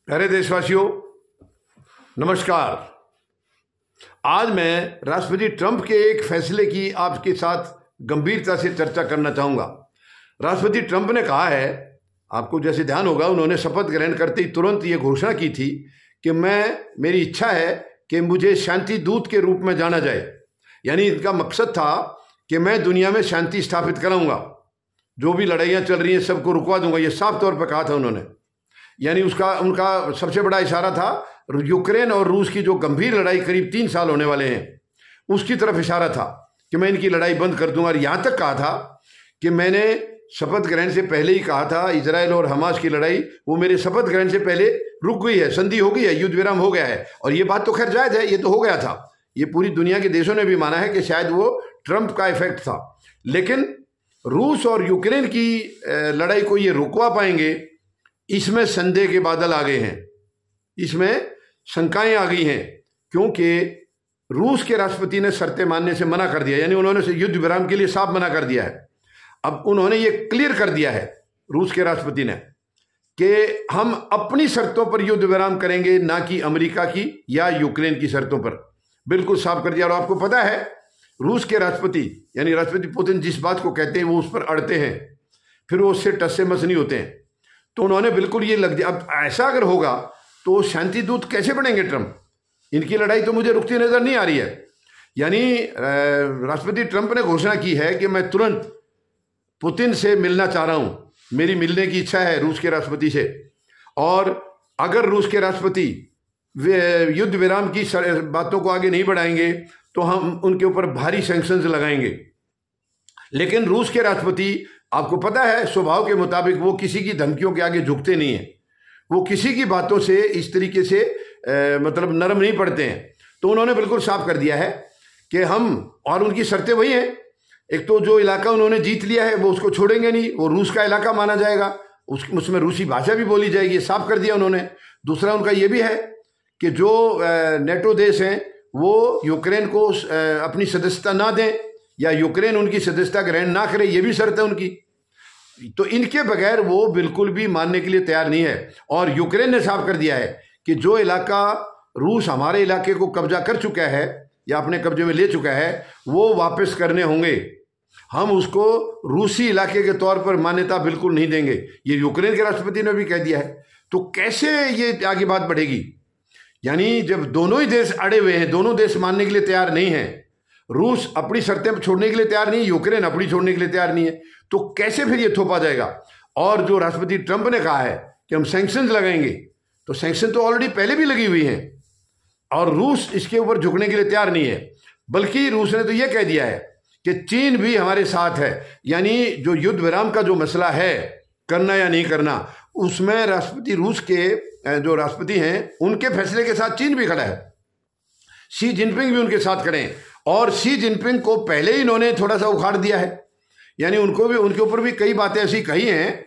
प्यारे देशवासियों, नमस्कार। आज मैं राष्ट्रपति ट्रंप के एक फैसले की आपके साथ गंभीरता से चर्चा करना चाहूँगा। राष्ट्रपति ट्रंप ने कहा है, आपको जैसे ध्यान होगा, उन्होंने शपथ ग्रहण करते ही तुरंत ये घोषणा की थी कि मेरी इच्छा है कि मुझे शांति दूत के रूप में जाना जाए। यानी इनका मकसद था कि मैं दुनिया में शांति स्थापित कराऊंगा, जो भी लड़ाइयाँ चल रही हैं सबको रुकवा दूंगा। ये साफ तौर पर कहा था उन्होंने। यानी उनका सबसे बड़ा इशारा था यूक्रेन और रूस की जो गंभीर लड़ाई करीब 3 साल होने वाले हैं, उसकी तरफ इशारा था कि मैं इनकी लड़ाई बंद कर दूंगा। और यहाँ तक कहा था कि मैंने शपथ ग्रहण से पहले ही कहा था इजराइल और हमास की लड़ाई वो मेरे शपथ ग्रहण से पहले रुक गई है, संधि हो गई है, युद्ध विराम हो गया है। और ये बात तो खैर जायज़ है, ये तो हो गया था। ये पूरी दुनिया के देशों ने भी माना है कि शायद वो ट्रंप का इफेक्ट था। लेकिन रूस और यूक्रेन की लड़ाई को ये रुकवा पाएंगे, इसमें संदेह के बादल आ गए हैं, इसमें शंकाएं आ गई हैं, क्योंकि रूस के राष्ट्रपति ने शर्तें मानने से मना कर दिया। यानी उन्होंने युद्ध विराम के लिए साफ मना कर दिया है। अब उन्होंने ये क्लियर कर दिया है, रूस के राष्ट्रपति ने, कि हम अपनी शर्तों पर युद्ध विराम करेंगे, ना कि अमेरिका की या यूक्रेन की शर्तों पर। बिल्कुल साफ कर दिया। और आपको पता है, रूस के राष्ट्रपति यानी राष्ट्रपति पुतिन जिस बात को कहते हैं वो उस पर अड़ते हैं, फिर वो उससे टस से मस नहीं होते हैं। तो उन्होंने बिल्कुल ये लग दिया। अब ऐसा अगर होगा तो शांति दूत कैसे बनेंगे ट्रंप? इनकी लड़ाई तो मुझे रुकती नजर नहीं आ रही है। यानी राष्ट्रपति ट्रंप ने घोषणा की है कि मैं तुरंत पुतिन से मिलना चाह रहा हूं, मेरी मिलने की इच्छा है रूस के राष्ट्रपति से। और अगर रूस के राष्ट्रपति युद्ध विराम की बातों को आगे नहीं बढ़ाएंगे तो हम उनके ऊपर भारी सैंक्शंस लगाएंगे। लेकिन रूस के राष्ट्रपति, आपको पता है, स्वभाव के मुताबिक वो किसी की धमकियों के आगे झुकते नहीं हैं। वो किसी की बातों से इस तरीके से मतलब नरम नहीं पड़ते हैं। तो उन्होंने बिल्कुल साफ कर दिया है कि हम, और उनकी शर्तें वही हैं, एक तो जो इलाका उन्होंने जीत लिया है वो उसको छोड़ेंगे नहीं, वो रूस का इलाका माना जाएगा, उसमें रूसी भाषा भी बोली जाएगी, साफ कर दिया उन्होंने। दूसरा उनका ये भी है कि जो नेटो देश हैं वो यूक्रेन को अपनी सदस्यता ना दें या यूक्रेन उनकी सदस्यता ग्रहण ना करे, ये भी शर्त है उनकी। तो इनके बगैर वो बिल्कुल भी मानने के लिए तैयार नहीं है। और यूक्रेन ने साफ कर दिया है कि जो इलाका रूस हमारे इलाके को कब्जा कर चुका है या अपने कब्जे में ले चुका है वो वापस करने होंगे। हम उसको रूसी इलाके के तौर पर मान्यता बिल्कुल नहीं देंगे, ये यूक्रेन के राष्ट्रपति ने भी कह दिया है। तो कैसे ये आगे बात बढ़ेगी? यानी जब दोनों ही देश अड़े हुए हैं, दोनों देश मानने के लिए तैयार नहीं है, रूस अपनी शर्तें छोड़ने के लिए तैयार नहीं है, यूक्रेन अपनी छोड़ने के लिए तैयार नहीं है, तो कैसे फिर ये थोपा जाएगा? और जो राष्ट्रपति ट्रंप ने कहा है कि हम सैंक्शंस लगाएंगे, तो सैंक्शन तो ऑलरेडी पहले भी लगी हुई हैं और रूस इसके ऊपर झुकने के लिए तैयार नहीं है। बल्कि रूस ने तो ये कह दिया है कि चीन भी हमारे साथ है। यानी जो युद्ध विराम का जो मसला है, करना या नहीं करना, उसमें राष्ट्रपति रूस के जो राष्ट्रपति हैं उनके फैसले के साथ चीन भी खड़ा है, शी जिनपिंग भी उनके साथ खड़े हैं। और शी जिनपिंग को पहले ही इन्होंने थोड़ा सा उखाड़ दिया है। यानी उनको भी, उनके ऊपर भी कई बातें ऐसी कही हैं।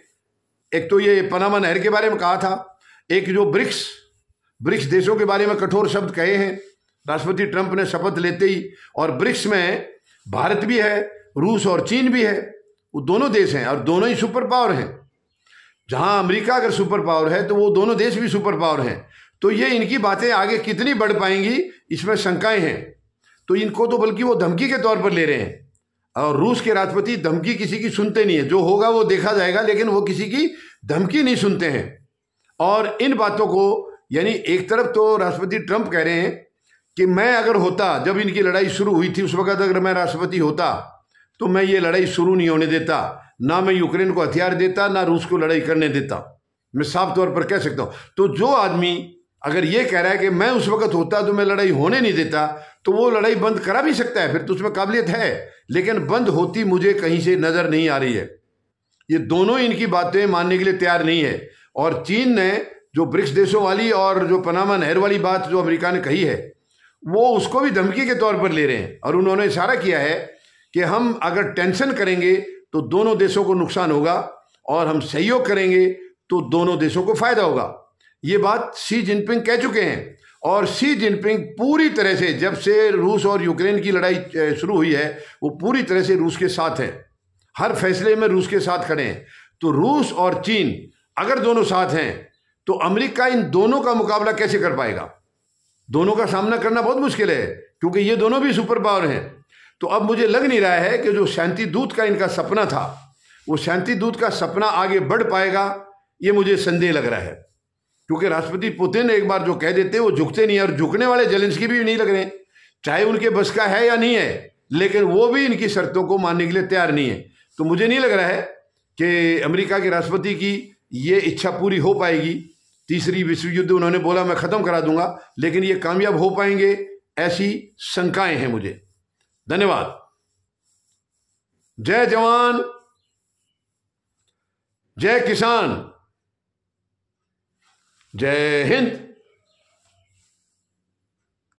एक तो ये पनामा नहर के बारे में कहा था, एक जो ब्रिक्स देशों के बारे में कठोर शब्द कहे हैं राष्ट्रपति ट्रंप ने शपथ लेते ही। और ब्रिक्स में भारत भी है, रूस और चीन भी है, वो दोनों देश हैं और दोनों ही सुपर पावर हैं। जहां अमेरिका अगर सुपर पावर है तो वो दोनों देश भी सुपर पावर हैं। तो ये इनकी बातें आगे कितनी बढ़ पाएंगी, इसमें शंकाएं हैं। तो इनको तो बल्कि वो धमकी के तौर पर ले रहे हैं। और रूस के राष्ट्रपति धमकी किसी की सुनते नहीं है, जो होगा वो देखा जाएगा, लेकिन वो किसी की धमकी नहीं सुनते हैं। और इन बातों को, यानी एक तरफ तो राष्ट्रपति ट्रंप कह रहे हैं कि मैं अगर होता, जब इनकी लड़ाई शुरू हुई थी उस वक्त अगर मैं राष्ट्रपति होता तो मैं ये लड़ाई शुरू नहीं होने देता, ना मैं यूक्रेन को हथियार देता, ना रूस को लड़ाई करने देता। मैं साफ तौर पर कह सकता हूं। तो जो आदमी अगर ये कह रहा है कि मैं उस वक्त होता तो मैं लड़ाई होने नहीं देता, तो वो लड़ाई बंद करा भी सकता है, फिर तो उसमें काबिलियत है। लेकिन बंद होती मुझे कहीं से नजर नहीं आ रही है। ये दोनों इनकी बातें मानने के लिए तैयार नहीं है। और चीन ने जो ब्रिक्स देशों वाली और जो पनामा नहर वाली बात जो अमेरिका ने कही है, वो उसको भी धमकी के तौर पर ले रहे हैं। और उन्होंने इशारा किया है कि हम अगर टेंशन करेंगे तो दोनों देशों को नुकसान होगा और हम सहयोग करेंगे तो दोनों देशों को फायदा होगा। ये बात शी जिनपिंग कह चुके हैं। और शी जिनपिंग पूरी तरह से, जब से रूस और यूक्रेन की लड़ाई शुरू हुई है, वो पूरी तरह से रूस के साथ है, हर फैसले में रूस के साथ खड़े हैं। तो रूस और चीन अगर दोनों साथ हैं तो अमेरिका इन दोनों का मुकाबला कैसे कर पाएगा? दोनों का सामना करना बहुत मुश्किल है, क्योंकि ये दोनों भी सुपर पावर हैं। तो अब मुझे लग नहीं रहा है कि जो शांति दूत का इनका सपना था, वो शांति दूत का सपना आगे बढ़ पाएगा, ये मुझे संदेह लग रहा है। क्योंकि राष्ट्रपति पुतिन एक बार जो कह देते वो झुकते नहीं, और झुकने वाले जेलेंस्की भी नहीं लग रहे, चाहे उनके बस का है या नहीं है, लेकिन वो भी इनकी शर्तों को मानने के लिए तैयार नहीं है। तो मुझे नहीं लग रहा है कि अमेरिका के राष्ट्रपति की ये इच्छा पूरी हो पाएगी। तीसरी विश्व युद्ध उन्होंने बोला मैं खत्म करा दूंगा, लेकिन ये कामयाब हो पाएंगे, ऐसी शंकाएं हैं मुझे। धन्यवाद। जय जवान, जय किसान, जय हिंद।